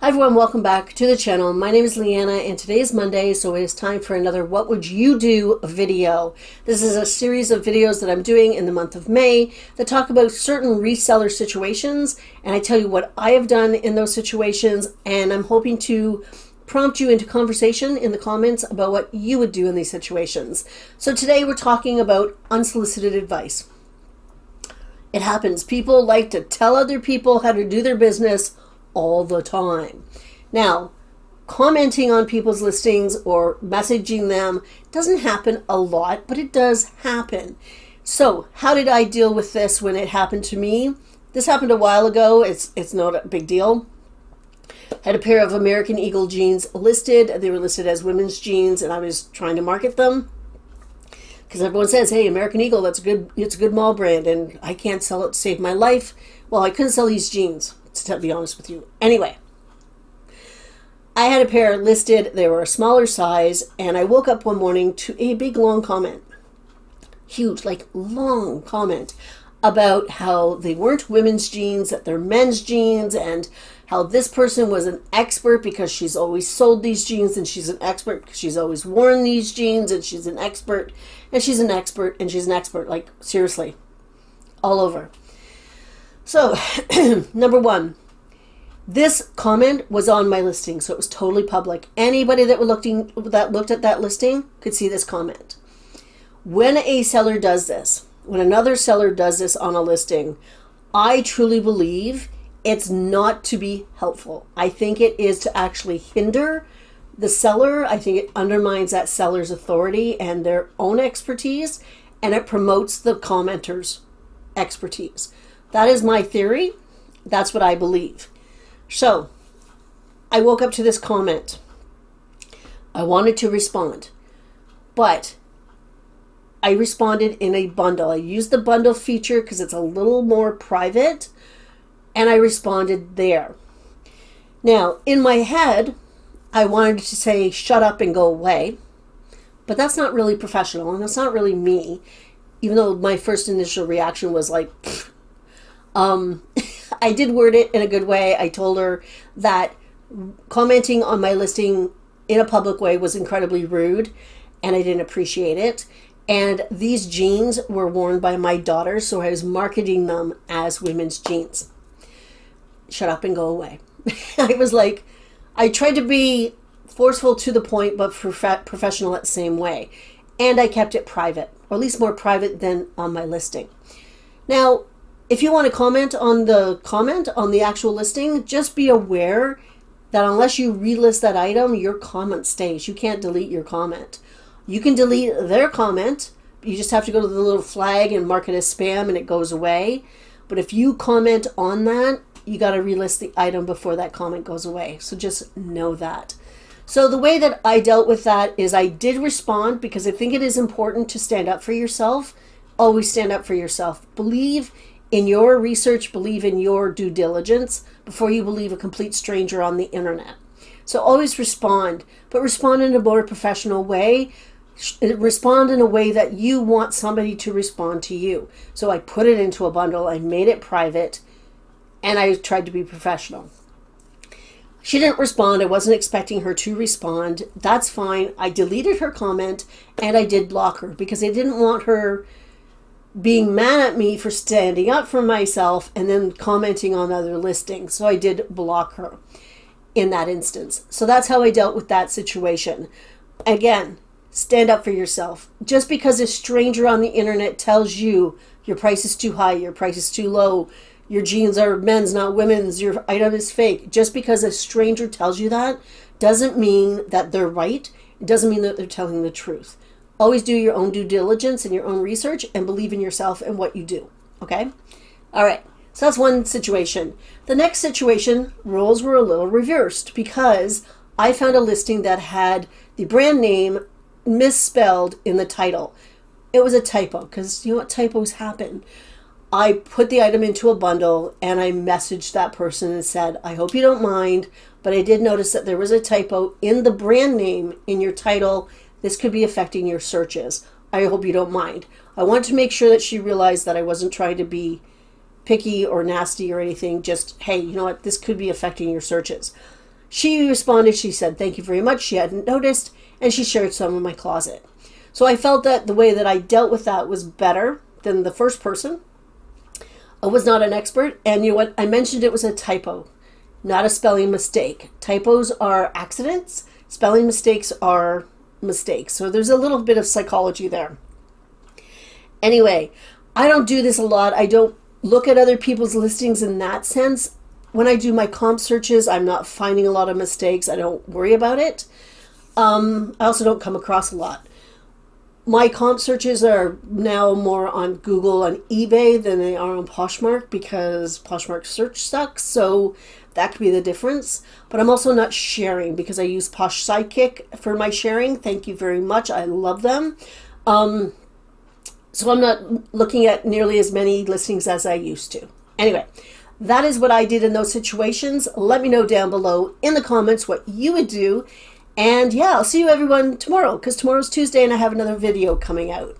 Hi everyone, welcome back to the channel. My name is Leanna and today is Monday, so it is time for another What Would You Do video. This is a series of videos that I'm doing in the month of May that talk about certain reseller situations, and I tell you what I have done in those situations, and I'm hoping to prompt you into conversation in the comments about what you would do in these situations. So today we're talking about unsolicited advice. It happens. People like to tell other people how to do their business all the time. Now, commenting on people's listings or messaging them doesn't happen a lot, but it does happen. So how did I deal with this when it happened to me? This happened a while ago. It's not a big deal. I had a pair of American Eagle jeans listed. They were listed as women's jeans, and I was trying to market them because everyone says, hey, American Eagle, it's a good mall brand, and I can't sell it to save my life. Well, I couldn't sell these jeans, to be honest with you. Anyway, I had a pair listed. They were a smaller size, and I woke up one morning to a big long comment, huge, like long comment about how they weren't women's jeans, that they're men's jeans, and how this person was an expert because she's always sold these jeans, and she's an expert because she's always worn these jeans, and she's an expert, and she's an expert, and she's an expert, like seriously, all over. So, number one, this comment was on my listing, so it was totally public. Anybody that looked at that listing could see this comment. When a seller does this, when another seller does this on a listing, I truly believe it's not to be helpful. I think it is to actually hinder the seller. I think it undermines that seller's authority and their own expertise, and it promotes the commenter's expertise. That is my theory. That's what I believe. So I woke up to this comment. I wanted to respond, but I responded in a bundle. I used the bundle feature because it's a little more private, and I responded there. Now, in my head, I wanted to say, shut up and go away, but that's not really professional, and that's not really me, even though my first initial reaction was like, pfft. I did word it in a good way. I told her that commenting on my listing in a public way was incredibly rude, and I didn't appreciate it. And these jeans were worn by my daughter, so I was marketing them as women's jeans. Shut up and go away. I was like, I tried to be forceful to the point, but professional at the same way. And I kept it private, or at least more private than on my listing. Now, if you want to comment on the actual listing, just be aware that unless you relist that item, your comment stays. You can't delete your comment. You can delete their comment. You just have to go to the little flag and mark it as spam, and it goes away. But if you comment on that, you got to relist the item before that comment goes away. So just know that. So the way that I dealt with that is I did respond because I think it is important to stand up for yourself. Always stand up for yourself. Believe in your research, believe in your due diligence before you believe a complete stranger on the internet. So always respond, but respond in a more professional way. Respond in a way that you want somebody to respond to you. So I put it into a bundle, I made it private, and I tried to be professional. She didn't respond. I wasn't expecting her to respond. That's fine. I deleted her comment, and I did block her because I didn't want her being mad at me for standing up for myself and then commenting on other listings. So I did block her in that instance. So that's how I dealt with that situation. Again, stand up for yourself. Just because a stranger on the internet tells you your price is too high, your price is too low, your jeans are men's, not women's, your item is fake, just because a stranger tells you that doesn't mean that they're right. It doesn't mean that they're telling the truth. Always do your own due diligence and your own research and believe in yourself and what you do. Okay? All right. So that's one situation. The next situation, roles were a little reversed because I found a listing that had the brand name misspelled in the title. It was a typo because you know what, typos happen. I put the item into a bundle and I messaged that person and said, I hope you don't mind, but I did notice that there was a typo in the brand name in your title. This could be affecting your searches. I hope you don't mind. I wanted to make sure that she realized that I wasn't trying to be picky or nasty or anything. Just, hey, you know what? This could be affecting your searches. She responded, she said, thank you very much. She hadn't noticed, and she shared some in my closet. So I felt that the way that I dealt with that was better than the first person. I was not an expert, and you know what? I mentioned it was a typo, not a spelling mistake. Typos are accidents. Spelling mistakes are mistakes. So there's a little bit of psychology there. Anyway, I don't do this a lot. I don't look at other people's listings in that sense. When I do my comp searches, I'm not finding a lot of mistakes. I don't worry about it. I also don't come across a lot. My comp searches are now more on Google and eBay than they are on Poshmark because Poshmark search sucks. So that could be the difference. But I'm also not sharing because I use Posh Sidekick for my sharing. Thank you very much. I love them. So I'm not looking at nearly as many listings as I used to. Anyway, that is what I did in those situations. Let me know down below in the comments what you would do. And yeah, I'll see you everyone tomorrow because tomorrow's Tuesday and I have another video coming out.